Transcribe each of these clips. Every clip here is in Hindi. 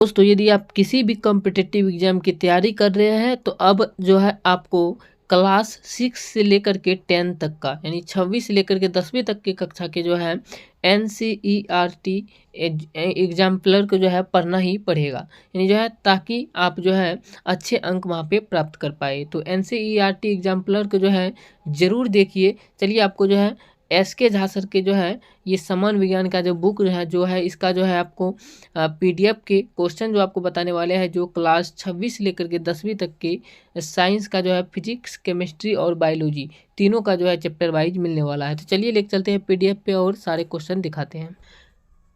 दोस्तों यदि आप किसी भी कॉम्पिटिटिव एग्जाम की तैयारी कर रहे हैं तो अब जो है आपको क्लास 6 से लेकर के 10 तक का यानी 26 से लेकर के 10वीं तक की कक्षा के जो है NCERT एग्जाम्पलर को जो है पढ़ना ही पड़ेगा, यानी जो है ताकि आप जो है अच्छे अंक वहाँ पे प्राप्त कर पाए। तो NCERT एग्जाम्पलर को जो है ज़रूर देखिए। चलिए आपको जो है SK झा सर के जो है ये समान विज्ञान का जो बुक जो है इसका जो है आपको PDF के क्वेश्चन जो आपको बताने वाले हैं, जो क्लास 26 से लेकर के 10वीं तक के साइंस का जो है फिजिक्स, केमिस्ट्री और बायोलॉजी तीनों का जो है चैप्टर वाइज मिलने वाला है। तो चलिए लेकर चलते हैं PDF पे और सारे क्वेश्चन दिखाते हैं।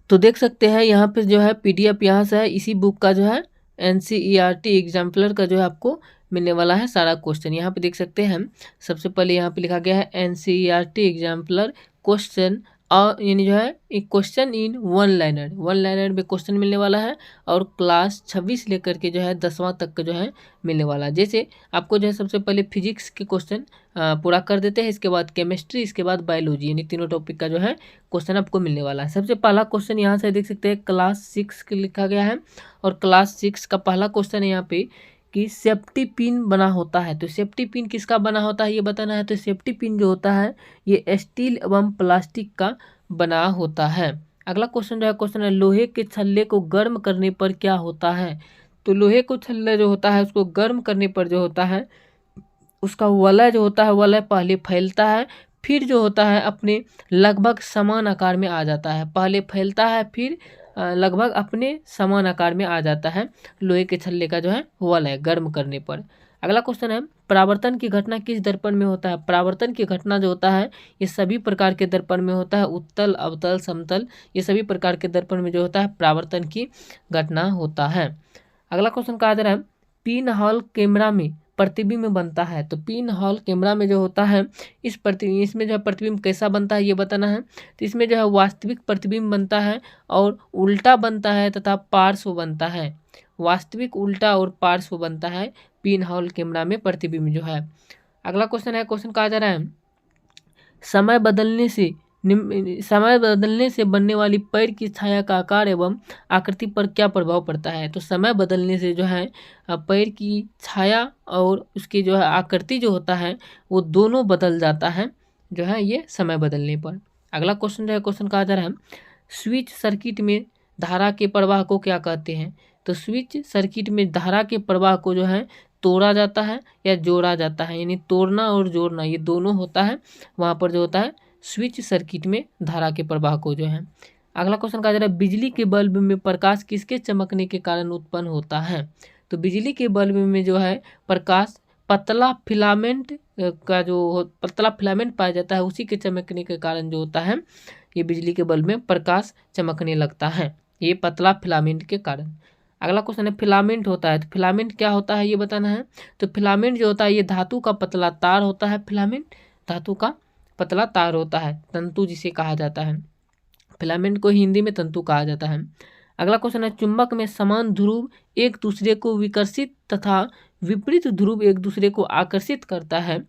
तो देख सकते हैं यहाँ पे जो है PDF यहाँ से है, इसी बुक का जो है NCERT एग्जाम्पलर का जो है आपको मिलने वाला है सारा क्वेश्चन। यहाँ पे देख सकते हैं सबसे पहले यहाँ पे लिखा गया है NCERT एग्जाम्पलर क्वेश्चन, और यानी जो है एक क्वेश्चन इन वन लाइनर में क्वेश्चन मिलने वाला है, और क्लास 26 लेकर के जो है 10वां तक का जो है मिलने वाला है। जैसे आपको जो है सबसे पहले फिजिक्स के क्वेश्चन पूरा कर देते हैं, इसके बाद केमिस्ट्री, इसके बाद बायोलॉजी, यानी तीनों टॉपिक का जो है क्वेश्चन आपको मिलने वाला है। सबसे पहला क्वेश्चन यहाँ से देख सकते हैं क्लास 6 के लिखा गया है, और क्लास 6 का पहला क्वेश्चन है यहाँ पे कि सेफ्टी पिन बना होता है। तो सेफ्टी पिन किसका बना होता है ये बताना है। तो सेफ्टी पिन जो होता है ये स्टील एवं प्लास्टिक का बना होता है। अगला क्वेश्चन जो है क्वेश्चन है लोहे के छल्ले को गर्म करने पर क्या होता है। तो लोहे को छल्ले जो होता है उसको गर्म करने पर जो होता है उसका वलय जो होता है वलय पहले फैलता है, फिर जो होता है अपने लगभग समान आकार में आ जाता है। पहले फैलता है फिर लगभग अपने समान आकार में आ जाता है लोहे के छल्ले का जो है वलय गर्म करने पर। अगला क्वेश्चन है परावर्तन की घटना किस दर्पण में होता है। परावर्तन की घटना जो होता है ये सभी प्रकार के दर्पण में होता है, उत्तल, अवतल, समतल, ये सभी प्रकार के दर्पण में जो होता है परावर्तन की घटना होता है। अगला क्वेश्चन कहा जा रहा है पिन हॉल कैमरा में प्रतिबिंब बनता है। तो पिन हॉल कैमरा में जो होता है इसमें जो है प्रतिबिंब कैसा बनता है ये बताना है। तो इसमें जो है वास्तविक प्रतिबिंब बनता है और उल्टा बनता है तथा पार्श्व बनता है। वास्तविक, उल्टा और पार्श्व बनता है पिन हॉल कैमरा में प्रतिबिंब जो है। अगला क्वेश्चन है, क्वेश्चन कहा जा रहा है समय बदलने से बनने वाली पैर की छाया का आकार एवं आकृति पर क्या प्रभाव पड़ता है। तो समय बदलने से जो है पैर की छाया और उसकी जो है आकृति जो होता है वो दोनों बदल जाता है जो है ये समय बदलने पर। अगला क्वेश्चन जो है क्वेश्चन कहा जा रहा है स्विच सर्किट में धारा के प्रवाह को क्या कहते हैं। तो स्विच सर्किट में धारा के प्रवाह को जो है तोड़ा जाता है या जोड़ा जाता है, यानी तोड़ना और जोड़ना ये दोनों होता है वहाँ पर जो होता है स्विच सर्किट में धारा के प्रवाह को जो है। अगला क्वेश्चन कहा जा रहा है बिजली के बल्ब में प्रकाश किसके चमकने के कारण उत्पन्न होता है। तो बिजली के बल्ब में जो है प्रकाश पतला फिलामेंट पतला फिलामेंट पाया जाता है, उसी के चमकने के कारण जो होता है ये बिजली के बल्ब में प्रकाश चमकने लगता है, ये पतला फिलामेंट के कारण। अगला क्वेश्चन है फिलामेंट होता है। तो फिलामेंट क्या होता है ये बताना है। तो फिलामेंट जो होता है ये धातु का पतला तार होता है। फिलामेंट धातु का पतला तार होता है, तंतु जिसे कहा जाता है। फिलामेंट को हिंदी में तंतु कहा जाता है। अगला क्वेश्चन है चुंबक में समान ध्रुव एक दूसरे को विकर्षित तथा विपरीत ध्रुव एक दूसरे को आकर्षित करता है।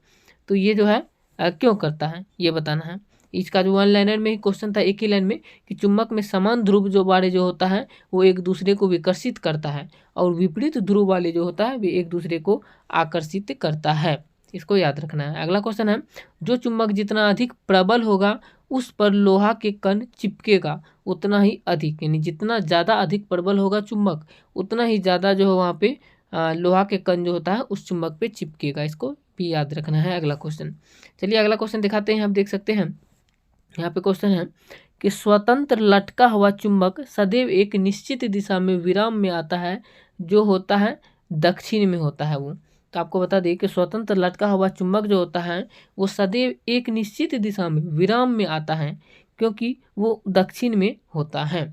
तो ये जो है क्यों करता है ये बताना है। इसका जो वन लाइनर में ही क्वेश्चन था एक ही लाइन में कि चुंबक में समान ध्रुव जो वाले जो होता है वो एक दूसरे को विकर्षित करता है, और विपरीत ध्रुव वाले जो होता है वे एक दूसरे को आकर्षित करता है, इसको याद रखना है। अगला क्वेश्चन है जो चुंबक जितना अधिक प्रबल होगा उस पर लोहा के कण चिपकेगा उतना ही अधिक, यानी जितना ज़्यादा अधिक प्रबल होगा चुंबक उतना ही ज़्यादा जो है वहाँ पे लोहा के कण जो होता है उस चुंबक पे चिपकेगा, इसको भी याद रखना है। अगला क्वेश्चन, चलिए अगला क्वेश्चन दिखाते हैं। आप देख सकते हैं यहाँ पे क्वेश्चन है कि स्वतंत्र लटका हुआ चुंबक सदैव एक निश्चित दिशा में विराम में आता है, जो होता है दक्षिण में होता है वो। तो आपको बता दें कि स्वतंत्र लटका हुआ चुंबक जो होता है वो सदैव एक निश्चित दिशा में विराम में आता है, क्योंकि वो दक्षिण में होता है।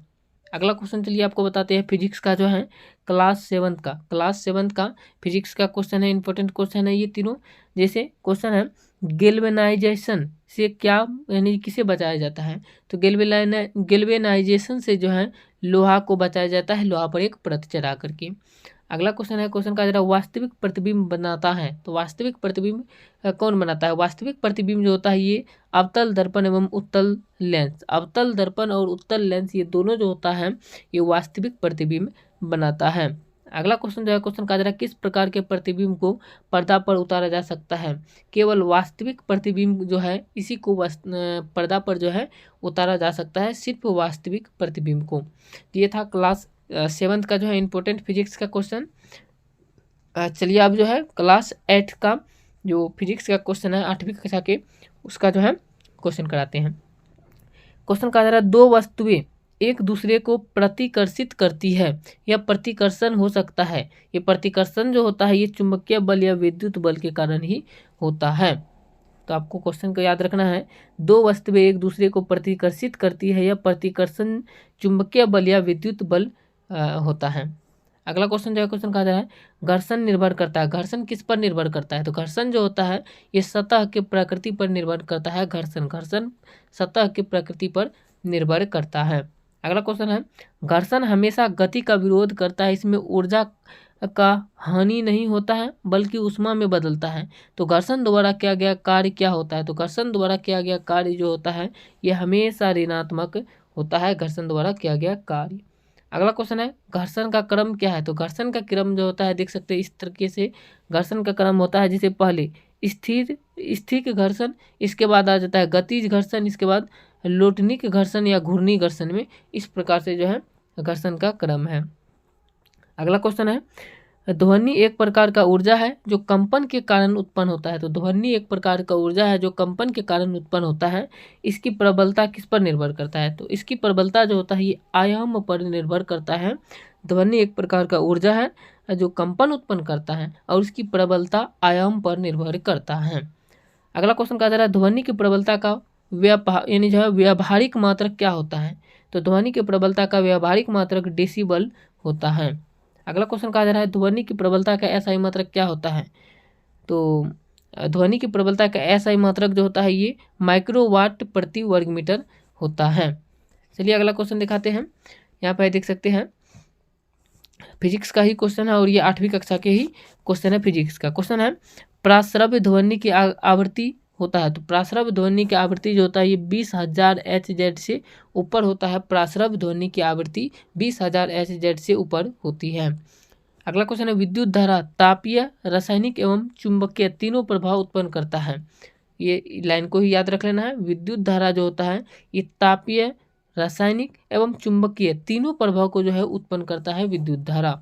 अगला क्वेश्चन चलिए आपको बताते हैं फिजिक्स का जो है क्लास 7 का फिजिक्स का क्वेश्चन है, इंपॉर्टेंट क्वेश्चन है ये तीनों। जैसे क्वेश्चन है गैल्वेनाइजेशन से क्या यानी किसे बचाया जाता है। तो गैल्वेनाइजेशन से जो है लोहा को बचाया जाता है, लोहा पर एक परत चढ़ा करके। अगला क्वेश्चन है, क्वेश्चन का जरा वास्तविक प्रतिबिंब बनाता है। तो वास्तविक प्रतिबिंब कौन बनाता है? वास्तविक प्रतिबिंब जो होता है ये अवतल दर्पण एवं उत्तल लेंस, अवतल दर्पण और उत्तल लेंस ये दोनों जो होता है ये वास्तविक प्रतिबिंब बनाता है। अगला क्वेश्चन जो है, क्वेश्चन का जरा किस प्रकार के प्रतिबिंब को पर्दा पर उतारा जा सकता है? केवल वास्तविक प्रतिबिंब जो है इसी को पर्दा पर जो है उतारा जा सकता है, सिर्फ वास्तविक प्रतिबिंब को। ये था क्लास 7th का जो है इम्पोर्टेंट फिजिक्स का क्वेश्चन। चलिए अब जो है क्लास 8 का जो फिजिक्स का क्वेश्चन है 8वीं कक्षा के, उसका जो है क्वेश्चन कराते हैं। क्वेश्चन का जरा दो वस्तुएं एक दूसरे को प्रतिकर्षित करती है, यह प्रतिकर्षण हो सकता है। ये प्रतिकर्षण जो होता है ये चुंबकीय बल या विद्युत बल के कारण ही होता है। तो आपको क्वेश्चन को याद रखना है, दो वस्तुएं एक दूसरे को प्रतिकर्षित करती है, यह प्रतिकर्षण चुंबकीय बल या विद्युत बल होता है। अगला क्वेश्चन जो है, क्वेश्चन कहा जा रहा है घर्षण निर्भर करता है। घर्षण किस पर निर्भर करता है? तो घर्षण जो होता है ये सतह के प्रकृति पर निर्भर करता है। घर्षण सतह की प्रकृति पर निर्भर करता है। अगला क्वेश्चन है, घर्षण हमेशा गति का विरोध करता है, इसमें ऊर्जा का हानि नहीं होता है बल्कि ऊष्मा में बदलता है। तो घर्षण द्वारा किया गया कार्य क्या होता है? तो घर्षण द्वारा किया गया कार्य जो होता है ये हमेशा ऋणात्मक होता है, घर्षण द्वारा किया गया कार्य। अगला क्वेश्चन है, घर्षण का क्रम क्या है? तो घर्षण का क्रम जो होता है देख सकते हैं इस तरीके से घर्षण का क्रम होता है, जिसे पहले स्थिर घर्षण, इसके बाद आ जाता है गतिज घर्षण, इसके बाद लोटनिक घर्षण या घूर्णी घर्षण में, इस प्रकार से जो है घर्षण का क्रम है। अगला क्वेश्चन है, ध्वनि एक प्रकार का ऊर्जा है जो कंपन के कारण उत्पन्न होता है। तो ध्वनि एक प्रकार का ऊर्जा है जो कंपन के कारण उत्पन्न होता है, इसकी प्रबलता किस पर निर्भर करता है? तो इसकी प्रबलता जो होता है ये आयाम पर निर्भर करता है। ध्वनि एक प्रकार का ऊर्जा है जो कंपन उत्पन्न करता है और उसकी प्रबलता आयाम पर निर्भर करता है। अगला क्वेश्चन कहा जा रहा है, ध्वनि की प्रबलता का यानी जो है व्यावहारिक मात्रक क्या होता है? तो ध्वनि की प्रबलता का व्यावहारिक मात्रक डेसिबल होता है। अगला क्वेश्चन कहा जा रहा है, ध्वनि की प्रबलता का एसआई मात्रक क्या होता है? तो ध्वनि की प्रबलता का एसआई मात्रक जो होता है ये माइक्रोवाट प्रति वर्ग मीटर होता है। चलिए अगला क्वेश्चन दिखाते हैं। यहाँ पर देख सकते हैं फिजिक्स का ही क्वेश्चन है और ये 8वीं कक्षा के ही क्वेश्चन है। फिजिक्स का क्वेश्चन है, प्राश्रव्य ध्वनि की आवृत्ति होता है। तो प्राश्रव्य ध्वनि की आवृत्ति जो होता है ये 20,000 Hz से ऊपर होता है। प्राश्रव्य ध्वनि की आवृत्ति 20,000 Hz से ऊपर होती है। अगला क्वेश्चन है, विद्युत धारा तापीय, रासायनिक एवं चुंबकीय तीनों प्रभाव उत्पन्न करता है। ये लाइन को ही याद रख लेना है। विद्युत धारा जो होता है ये तापीय, रासायनिक एवं चुंबकीय तीनों प्रभाव को जो है उत्पन्न करता है विद्युत धारा।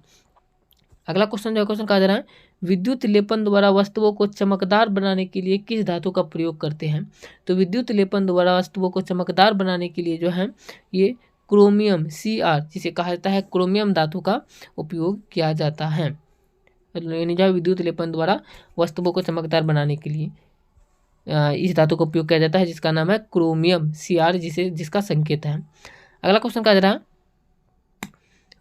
अगला क्वेश्चन जो है, क्वेश्चन कहा जा रहा है, विद्युत लेपन द्वारा वस्तुओं को चमकदार बनाने के लिए किस धातु का प्रयोग करते हैं? तो विद्युत लेपन द्वारा वस्तुओं को चमकदार बनाने के लिए जो है ये क्रोमियम Cr जिसे कहा जाता है क्रोमियम धातु का उपयोग किया जाता है। यानी जो विद्युत लेपन द्वारा वस्तुओं को चमकदार बनाने के लिए इस धातु का उपयोग किया जाता है, जिसका नाम है क्रोमियम Cr, जिसका संकेत है। अगला क्वेश्चन कहा जा रहा है,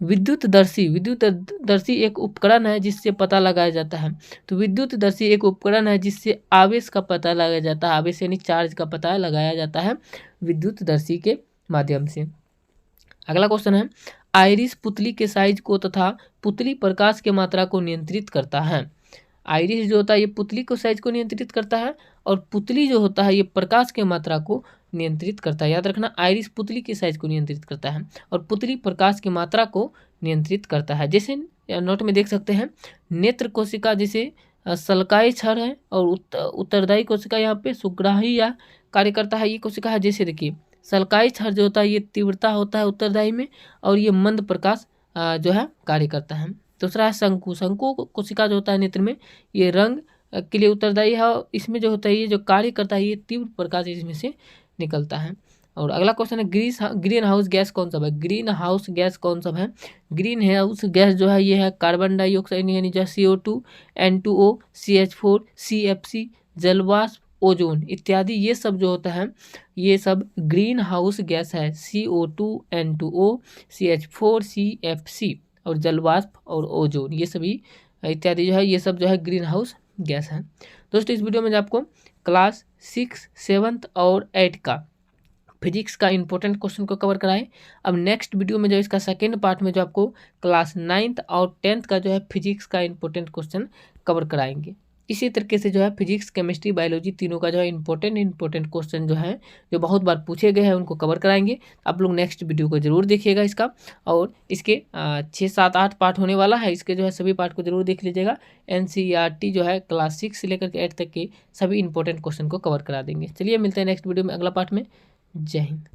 विद्युतदर्शी एक उपकरण है जिससे पता लगाया जाता है। तो विद्युतदर्शी एक उपकरण है जिससे आवेश का पता लगाया जाता है, आवेश यानी चार्ज का पता लगाया जाता है विद्युतदर्शी के माध्यम से। अगला क्वेश्चन है, आइरिस पुतली के साइज को तथा पुतली प्रकाश के मात्रा को नियंत्रित करता है। आइरिस जो होता है ये पुतली को साइज को नियंत्रित करता है और पुतली जो होता है ये प्रकाश के मात्रा को नियंत्रित करता है। याद रखना, आइरिस पुतली की साइज को नियंत्रित करता है और पुतली प्रकाश की मात्रा को नियंत्रित करता है। जैसे नोट में देख सकते हैं, नेत्र कोशिका जैसे सलकाई क्षर है और उत्तरदायी कोशिका यहाँ पे सुग्राही या कार्य करता है। ये कोशिका है, जैसे देखिए सलकाई क्षर जो होता है ये तीव्रता होता है उत्तरदायी में और ये मंद प्रकाश जो है कार्य करता है। दूसरा है शंकु कोशिका जो होता है नेत्र में, ये रंग के लिए उत्तरदायी है और इसमें जो होता है ये जो कार्य करता है ये तीव्र प्रकाश इसमें से निकलता है। और अगला क्वेश्चन है, ग्रीन हाउस गैस कौन सा है? ग्रीन हाउस गैस कौन सा है? ग्रीन हाउस गैस जो है ये है कार्बन डाइऑक्साइड यानी जो CO2, N2O, CH4, CFC, जलवाष्प, ओजोन इत्यादि, ये सब जो होता है ये सब ग्रीन हाउस गैस है। CO2, N2O, CH4, CFC और जलवाष्प और ओजोन, ये सभी इत्यादि जो है ये सब जो है ग्रीन हाउस गैस है। दोस्तों इस वीडियो में आपको क्लास 6, 7 और 8 का फिजिक्स का इंपॉर्टेंट क्वेश्चन को कवर कराएं। अब नेक्स्ट वीडियो में जो इसका सेकेंड पार्ट में जो आपको क्लास 9th और 10th का जो है फिजिक्स का इंपॉर्टेंट क्वेश्चन कवर कराएंगे। इसी तरीके से जो है फिजिक्स, केमिस्ट्री, बायोलॉजी तीनों का जो है इंपॉर्टेंट क्वेश्चन जो है जो बहुत बार पूछे गए हैं उनको कवर कराएंगे। आप लोग नेक्स्ट वीडियो को जरूर देखिएगा इसका, और इसके 6, 7, 8 पार्ट होने वाला है। इसके जो है सभी पार्ट को जरूर देख लीजिएगा। NCERT जो है क्लास 6 से लेकर के 8 तक के सभी इंपॉर्टेंट क्वेश्चन को कवर करा देंगे। चलिए मिलते हैं नेक्स्ट वीडियो में अगला पार्ट में। जय हिंद।